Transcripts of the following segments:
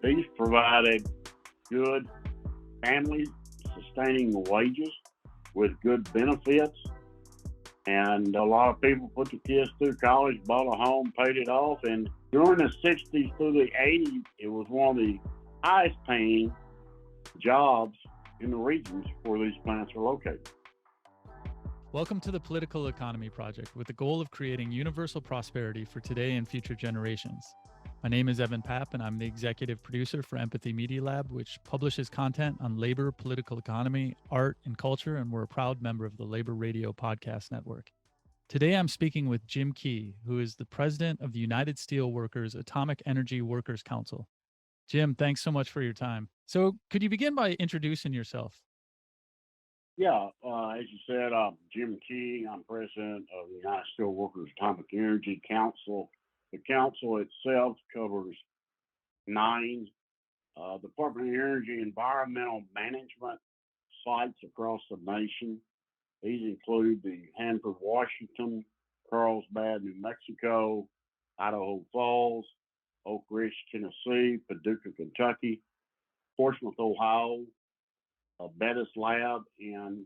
These provided good family sustaining wages with good benefits. And a lot of people put the kids through college, bought a home, paid it off. And during the 60s through the 80s, it was one of the highest paying jobs in the regions where these plants are located. Welcome to the Political Economy Project with the goal of creating universal prosperity for today and future generations. My name is Evan Papp, and I'm the executive producer for Empathy Media Lab, which publishes content on labor, political economy, art, and culture, and we're a proud member of the Labor Radio Podcast Network. Today, I'm speaking with Jim Key, who is the president of the United Steelworkers Atomic Energy Workers Council. Jim, thanks so much for your time. So could you begin by introducing yourself? Yeah, as you said, I'm Jim Key. I'm president of the United Steelworkers Atomic Energy Council. The council itself covers 9 Department of Energy environmental management sites across the nation. These include the Hanford, Washington, Carlsbad, New Mexico, Idaho Falls, Oak Ridge, Tennessee, Paducah, Kentucky, Portsmouth, Ohio, Bettis Lab in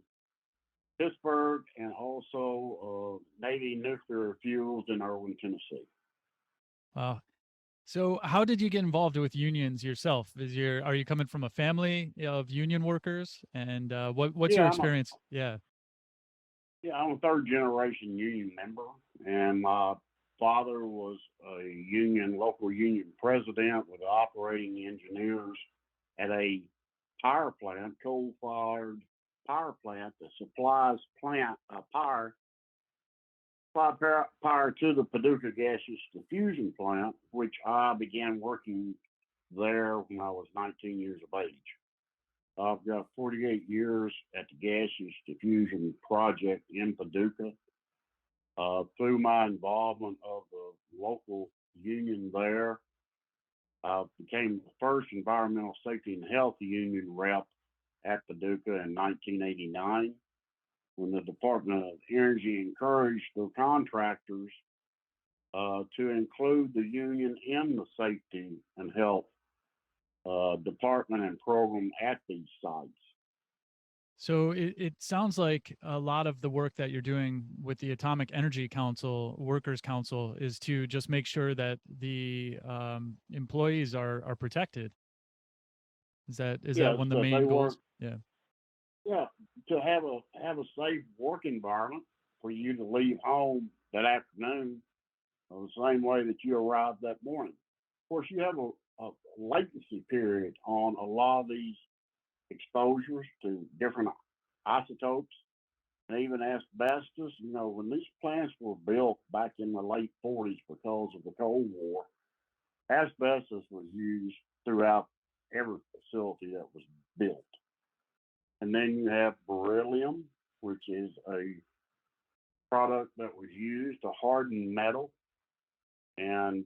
Pittsburgh, and also Navy Nuclear Fuels in Irwin, Tennessee. Wow. So how did you get involved with unions yourself? Are you coming from a family of union workers? And what's your experience? I'm a third generation union member, and my father was a local union president with operating engineers at a power plant, coal-fired power plant that supplies power to the Paducah gaseous diffusion plant, which I began working there when I was 19 years of age. I've got 48 years at the gaseous diffusion project in Paducah. Through my involvement of the local union there, I became the first environmental safety and health union rep at Paducah in 1989, when the Department of Energy encouraged the contractors to include the union in the safety and health department and program at these sites. So it sounds like a lot of the work that you're doing with the Atomic Energy Council, Workers Council, is to just make sure that the employees are protected. Is that one of the main goals? Yeah, to have a safe work environment for you to leave home that afternoon the same way that you arrived that morning. Of course, you have a latency period on a lot of these exposures to different isotopes and even asbestos. You know, when these plants were built back in the late 40s because of the Cold War, asbestos was used throughout every facility that was built. And then you have beryllium, which is a product that was used to harden metal. And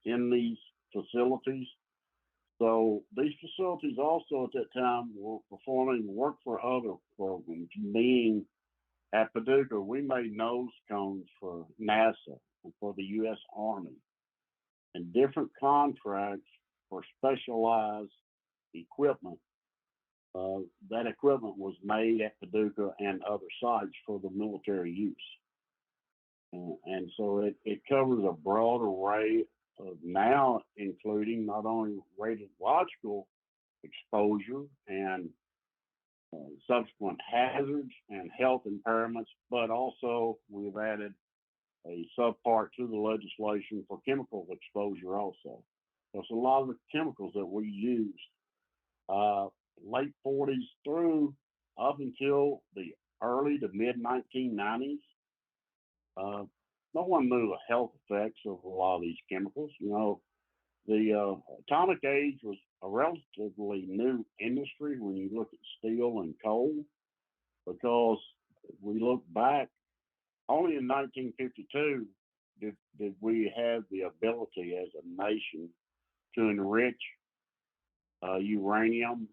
in these facilities, so these facilities also at that time were performing work for other programs, meaning at Paducah, we made nose cones for NASA and for the U.S. Army and different contracts for specialized equipment. That equipment was made at Paducah and other sites for the military use. And so it covers a broad array of now, including not only radiological exposure and subsequent hazards and health impairments, but also we've added a subpart to the legislation for chemical exposure also. There's a lot of the chemicals that we used late 40s through up until the early to mid 1990s. No one knew the health effects of a lot of these chemicals. You know, the atomic age was a relatively new industry when you look at steel and coal, because we look back, only in 1952 did we have the ability as a nation to enrich uranium,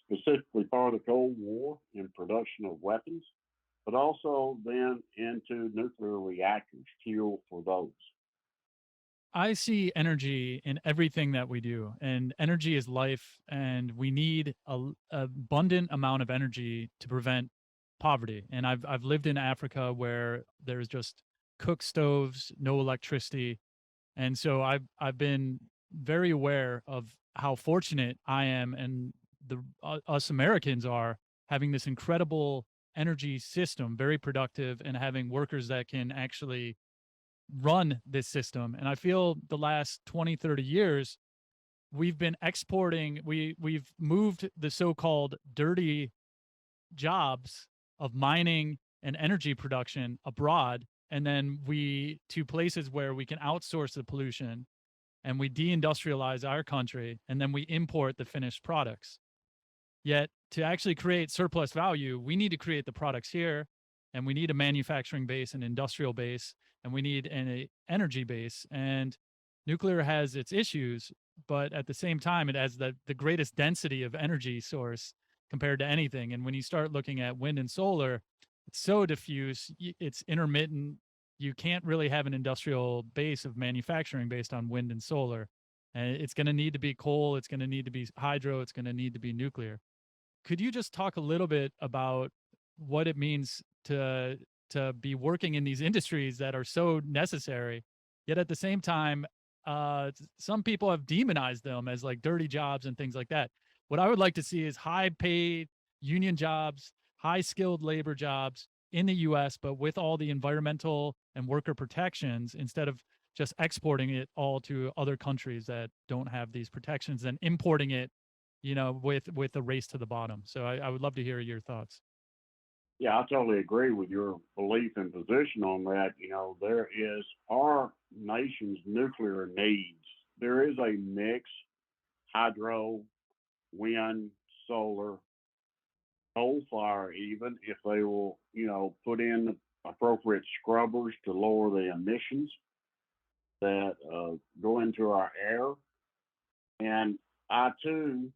specifically part of the Cold War in production of weapons, but also then into nuclear reactors, fuel for those. I see energy in everything that we do, and energy is life, and we need a abundant amount of energy to prevent poverty. And I've lived in Africa where there's just cook stoves, no electricity, and so I've been very aware of how fortunate I am and the us Americans are having this incredible energy system, very productive, and having workers that can actually run this system. And I feel the last 20, 30 years, we've been exporting, we've moved the so-called dirty jobs of mining and energy production abroad. And then we to places where we can outsource the pollution and we deindustrialize our country and then we import the finished products. Yet to actually create surplus value, we need to create the products here, and we need a manufacturing base, an industrial base, and we need an energy base. And nuclear has its issues, but at the same time, it has the greatest density of energy source compared to anything. And when you start looking at wind and solar, it's so diffuse, it's intermittent. You can't really have an industrial base of manufacturing based on wind and solar. And it's going to need to be coal, it's going to need to be hydro, it's going to need to be nuclear. Could you just talk a little bit about what it means to be working in these industries that are so necessary, yet at the same time, some people have demonized them as like dirty jobs and things like that. What I would like to see is high paid union jobs, high skilled labor jobs in the US, but with all the environmental and worker protections instead of just exporting it all to other countries that don't have these protections and importing it, with a race to the bottom. So I would love to hear your thoughts. Yeah, I totally agree with your belief and position on that. There is our nation's nuclear needs. There is a mix: hydro, wind, solar, coal fire, even if they will, put in appropriate scrubbers to lower the emissions that go into our air. And I too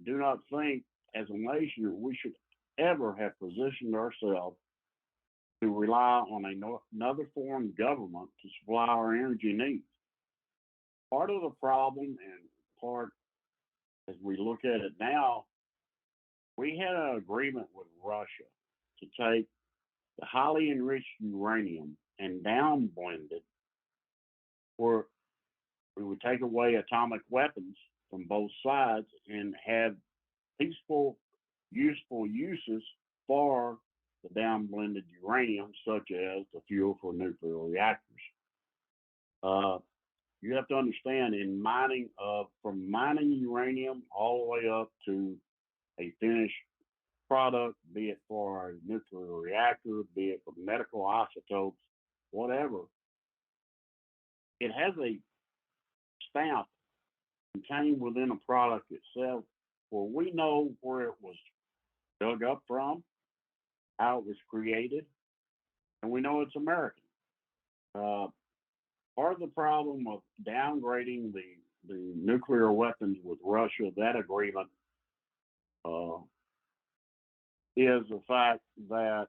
do not think, as a nation, we should ever have positioned ourselves to rely on another foreign government to supply our energy needs. Part of the problem, and part as we look at it now, we had an agreement with Russia to take the highly enriched uranium and downblend it, where we would take away atomic weapons from both sides and have peaceful, useful uses for the downblended uranium, such as the fuel for nuclear reactors. Uh, you have to understand, in mining, from mining uranium all the way up to a finished product, be it for a nuclear reactor, be it for medical isotopes, whatever, it has a stamp contained within a product itself where we know where it was dug up from, how it was created, and we know it's American. Uh, Part of the problem of downgrading the nuclear weapons with Russia, that agreement, uh, is the fact that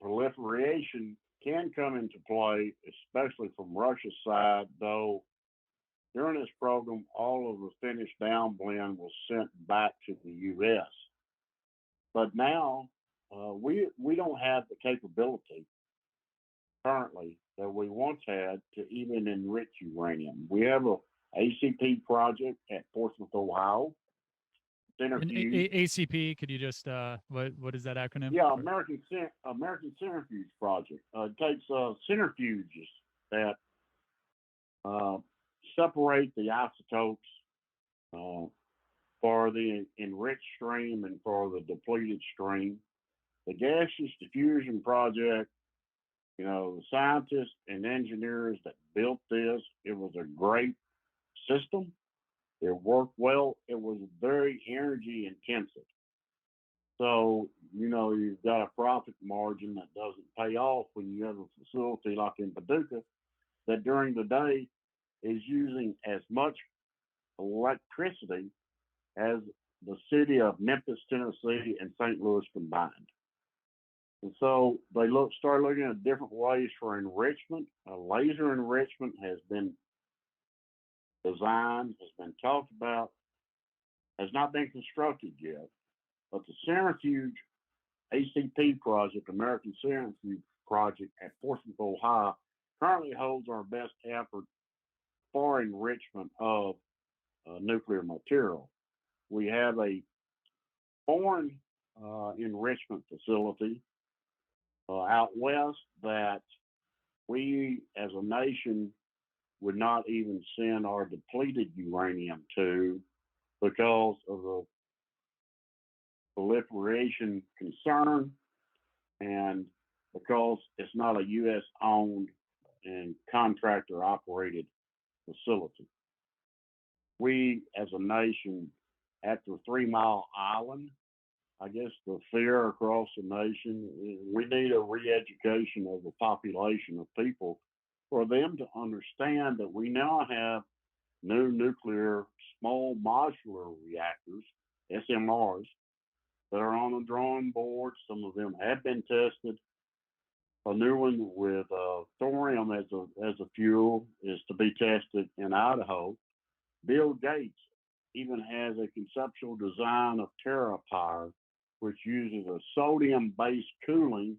proliferation can come into play, especially from Russia's side, though during this program, all of the finished downblend was sent back to the U.S. But now we don't have the capability currently that we once had to even enrich uranium. We have a ACP project at Portsmouth, Ohio. And Centrifuge. ACP, could you just what is that acronym? Yeah, American Centrifuge Project. It takes centrifuges that uh, separate the isotopes uh, for the enriched stream and for the depleted stream. The gaseous diffusion project, the scientists and engineers that built this, it was a great system. It worked well. It was very energy intensive. So, you've got a profit margin that doesn't pay off when you have a facility like in Paducah that during the day is using as much electricity as the city of Memphis, Tennessee, and St. Louis combined. And so they started looking at different ways for enrichment. Laser enrichment has been design has been talked about, has not been constructed yet. But the Centrifuge ACP project, American Centrifuge Project at Portsmouth, Ohio, currently holds our best effort for enrichment of nuclear material. We have a foreign enrichment facility out west that we as a nation would not even send our depleted uranium to because of the proliferation concern and because it's not a U.S. owned and contractor operated facility. We as a nation, after 3 Mile Island, I guess the fear across the nation, we need a re-education of the population of people for them to understand that we now have new nuclear small modular reactors, SMRs, that are on the drawing board. Some of them have been tested. A new one with thorium as a fuel is to be tested in Idaho. Bill Gates even has a conceptual design of TerraPower, which uses a sodium-based cooling,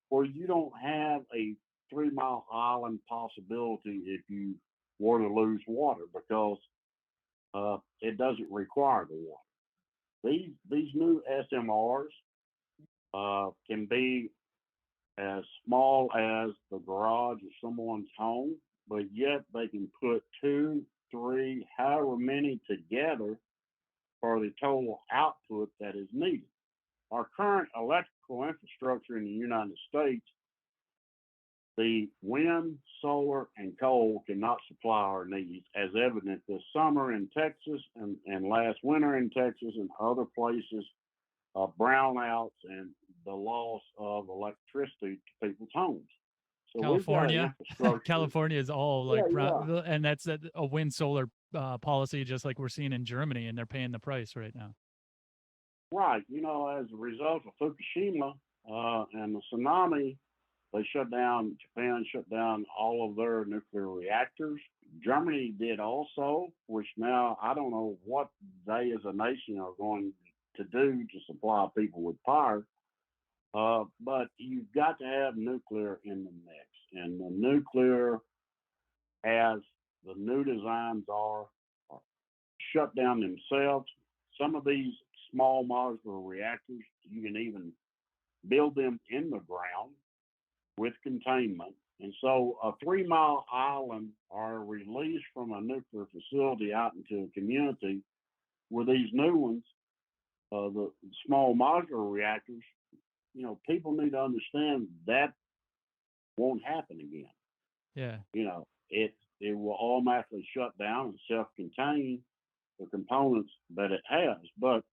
where you don't have a 3 Mile Island possibility if you were to lose water because it doesn't require the water. These new SMRs can be as small as the garage of someone's home, but yet they can put 2, 3, however many together for the total output that is needed. Our current electrical infrastructure in the United States, the wind, solar, and coal cannot supply our needs, as evident this summer in Texas and last winter in Texas and other places, brownouts and the loss of electricity to people's homes. So California, California is all like, yeah. And that's a wind solar policy, just like we're seeing in Germany, and they're paying the price right now. Right. As a result of Fukushima and the tsunami, Japan shut down all of their nuclear reactors. Germany did also, which now I don't know what they as a nation are going to do to supply people with power. But you've got to have nuclear in the mix. And the nuclear, as the new designs are shut down themselves. Some of these small modular reactors, you can even build them in the ground with containment. And so a 3 Mile Island are released from a nuclear facility out into a community with these new ones, the small modular reactors. People need to understand that won't happen again. Yeah. It will automatically shut down and self-contain the components that it has. But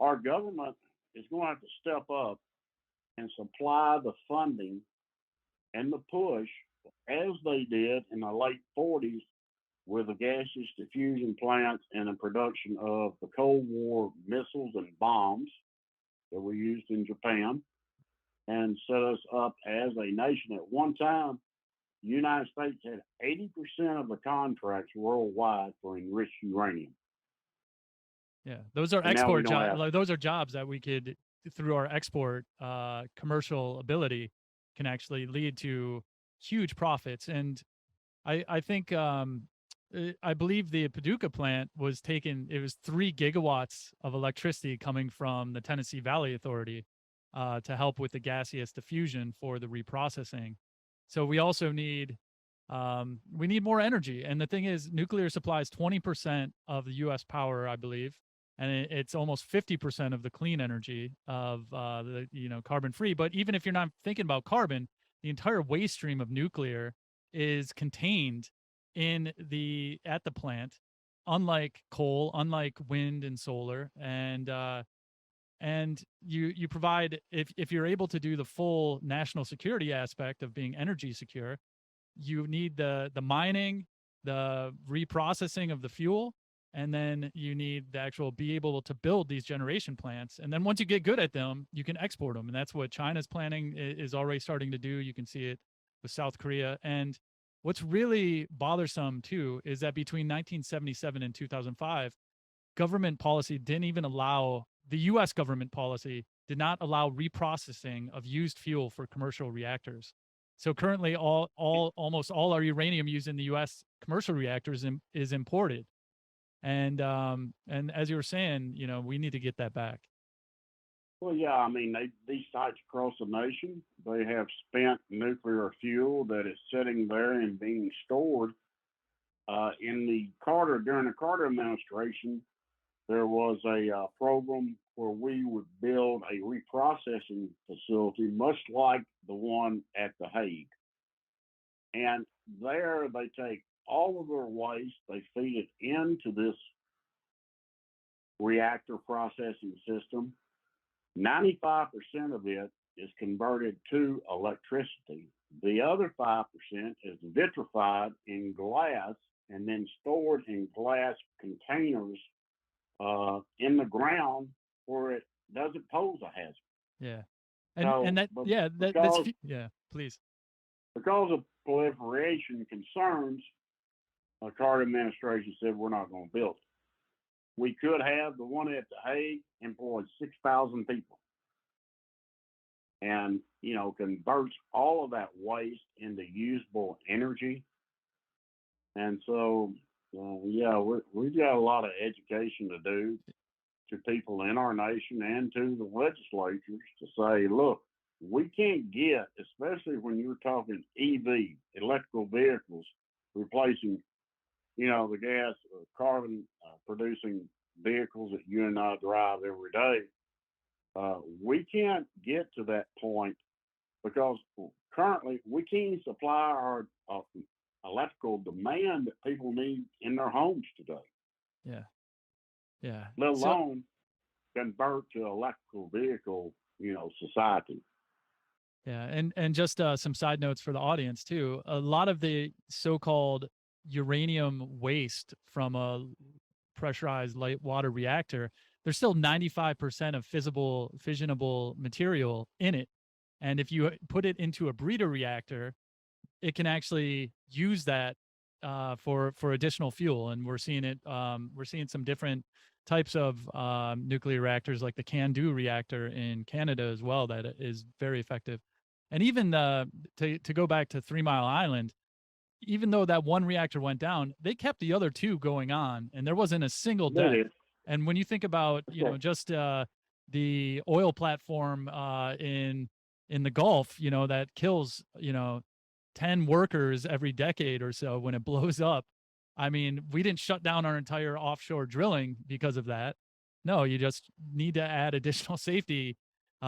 our government is going to have to step up and supply the funding and the push as they did in the late 40s with the gaseous diffusion plants and the production of the Cold War missiles and bombs that were used in Japan, and set us up as a nation. At one time, the United States had 80% of the contracts worldwide for enriched uranium. Yeah, those are export jobs. Like, those are jobs that we could, through our export commercial ability, can actually lead to huge profits. And I think I believe the Paducah plant was it was 3 gigawatts of electricity coming from the Tennessee Valley Authority to help with the gaseous diffusion for the reprocessing. So we also need more energy. And the thing is, nuclear supplies 20% of the U.S. power, I believe, and it's almost 50% of the clean energy of the carbon free. But even if you're not thinking about carbon, the entire waste stream of nuclear is contained at the plant, unlike coal, unlike wind and solar. And you provide, if you're able to do the full national security aspect of being energy secure, you need the mining, the reprocessing of the fuel, and then you need the actual be able to build these generation plants. And then once you get good at them, you can export them. And that's what China's planning is already starting to do. You can see it with South Korea. And What's really bothersome too is that between 1977 and 2005, government policy didn't even allow the US government policy did not allow reprocessing of used fuel for commercial reactors. So currently almost all our uranium used in the US commercial reactors is imported. And as you were saying, we need to get that back. Well, yeah, I mean, these sites across the nation, they have spent nuclear fuel that is sitting there and being stored. During the Carter administration, there was a program where we would build a reprocessing facility, much like the one at The Hague. And there they take all of their waste, they feed it into this reactor processing system. 95% of it is converted to electricity. The other 5% is vitrified in glass and then stored in glass containers in the ground where it doesn't pose a hazard. Yeah. Please. Because of proliferation concerns, the Carter administration said we're not going to build it. We could have the one at The Hague employed 6,000 people and, converts all of that waste into usable energy. And so, we've got a lot of education to do to people in our nation and to the legislatures to say, look, we can't get, especially when you're talking EV, electrical vehicles, replacing the gas carbon producing vehicles that you and I drive every day. We can't get to that point because currently we can't supply our electrical demand that people need in their homes today. Yeah. Let alone convert to electrical vehicle, society. Yeah, and just some side notes for the audience too. A lot of the so-called uranium waste from a pressurized light water reactor, there's still 95% of fissionable material in it. And if you put it into a breeder reactor, it can actually use that for additional fuel. And we're seeing it. We're seeing some different types of nuclear reactors, like the CANDU reactor in Canada as well, that is very effective. And even to go back to 3 Mile Island, even though that one reactor went down, they kept the other two going on, and there wasn't a single death. And when you think about, just the oil platform in the Gulf, that kills, 10 workers every decade or so when it blows up. I mean, we didn't shut down our entire offshore drilling because of that. No, you just need to add additional safety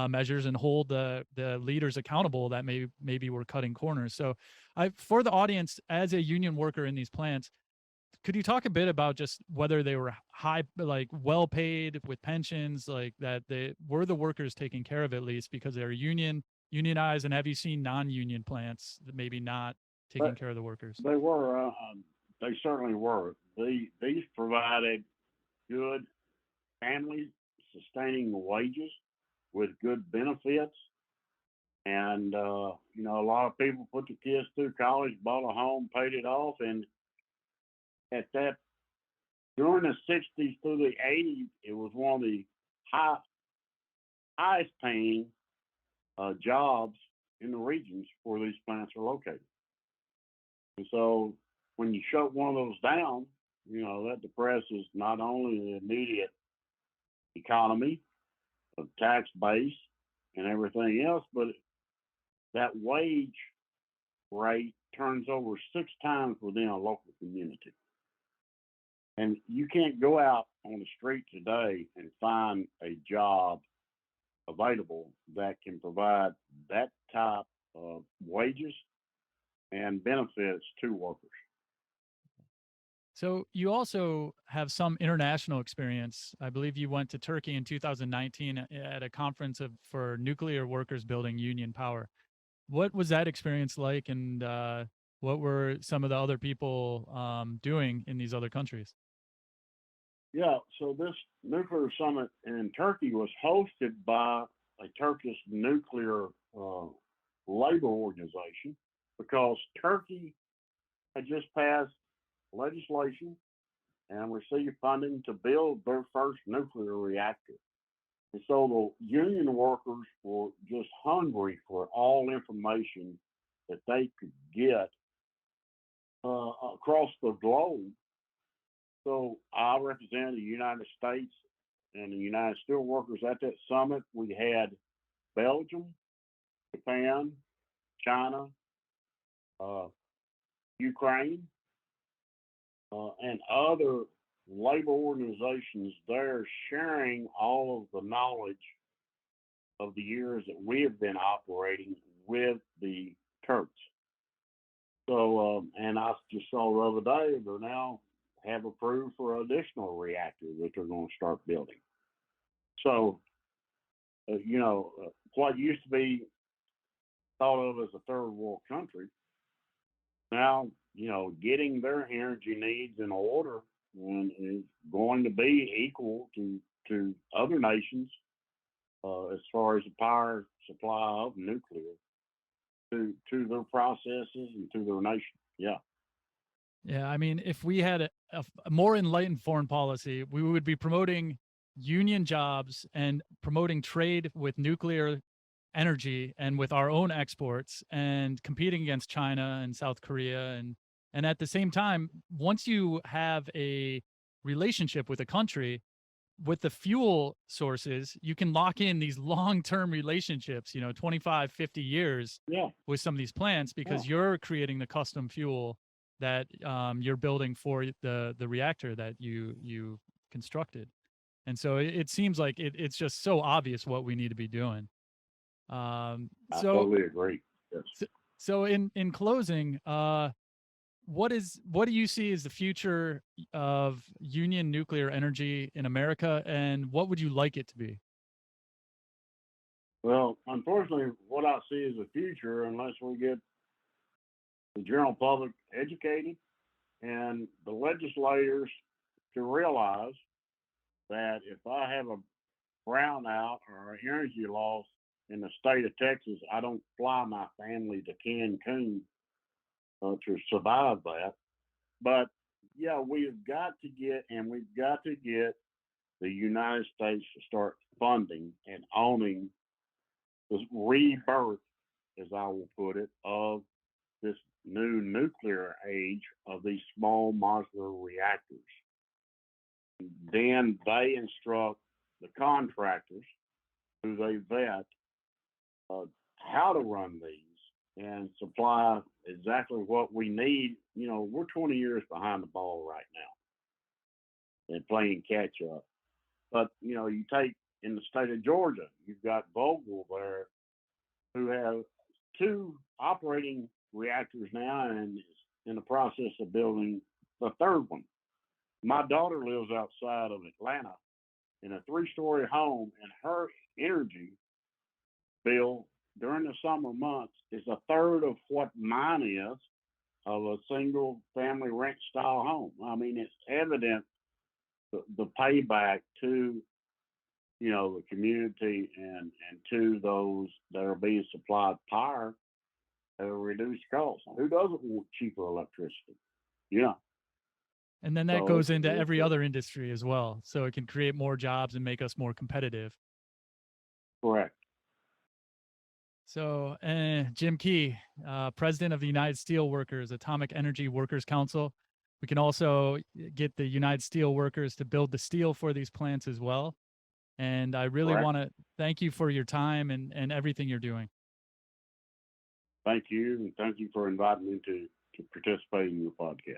measures and hold the leaders accountable that maybe we're cutting corners. So for the audience, as a union worker in these plants, could you talk a bit about just whether they were well paid with pensions, like that were the workers taken care of at least because they're unionized? And have you seen non-union plants that maybe not taking care of the workers? They were. They certainly were. These provided good family sustaining wages with good benefits. And, a lot of people put the kids through college, bought a home, paid it off. And during the 60s through the 80s, it was one of the highest paying jobs in the regions where these plants are located. And so when you shut one of those down, that depresses not only the immediate economy, the tax base, and everything else, but that wage rate turns over 6 times within a local community. And you can't go out on the street today and find a job available that can provide that type of wages and benefits to workers. So you also have some international experience. I believe you went to Turkey in 2019 at a conference for nuclear workers building union power. What was that experience like, and what were some of the other people doing in these other countries? Yeah, so this nuclear summit in Turkey was hosted by a Turkish nuclear labor organization, because Turkey had just passed legislation and received funding to build their first nuclear reactor. And so the union workers were just hungry for all information that they could get across the globe. So I represented the United States and the United Steelworkers at that summit. We had Belgium, Japan, China, Ukraine, and other labor organizations there sharing all of the knowledge of the years that we have been operating with the Turks. So, and I just saw the other day they now have approved for an additional reactor that they're going to start building. So, what used to be thought of as a third world country, now, getting their energy needs in order and is going to be equal to other nations as far as the power supply of nuclear to their processes and to their nation. Yeah. Yeah, I mean, if we had a more enlightened foreign policy, we would be promoting union jobs and promoting trade with nuclear energy and with our own exports and competing against China and South Korea. And at the same time, once you have a relationship with a country, with the fuel sources, you can lock in these long-term relationships, 25, 50 years with some of these plants because you're creating the custom fuel that you're building for the reactor that you constructed. And so it seems like it's just so obvious what we need to be doing. I totally agree. Yes. So in closing, what do you see as the future of union nuclear energy in America, and what would you like it to be? Well, unfortunately, what I see as the future, unless we get the general public educated and the legislators to realize that if I have a brownout or an energy loss in the state of Texas, I don't fly my family to Cancun to survive that. But yeah, we've got to get the United States to start funding and owning the rebirth, as I will put it, of this new nuclear age of these small modular reactors. Then they instruct the contractors who they vet how to run these and supply exactly what we need. We're 20 years behind the ball right now and playing catch up. But, you take in the state of Georgia, you've got Vogel there who have 2 operating reactors now and is in the process of building the 3rd one. My daughter lives outside of Atlanta in a 3-story home, and her energy bill during the summer months is a third of what mine is of a single family rent style home. I mean, it's evident the payback to the community and to those that are being supplied power at a reduced cost. Who doesn't want cheaper electricity? Yeah. And then that goes into every other industry as well. So it can create more jobs and make us more competitive. Correct. So Jim Key, president of the United Steelworkers, Atomic Energy Workers Council. We can also get the United Steelworkers to build the steel for these plants as well. And I really want to thank you for your time and everything you're doing. Thank you. And thank you for inviting me to participate in your podcast.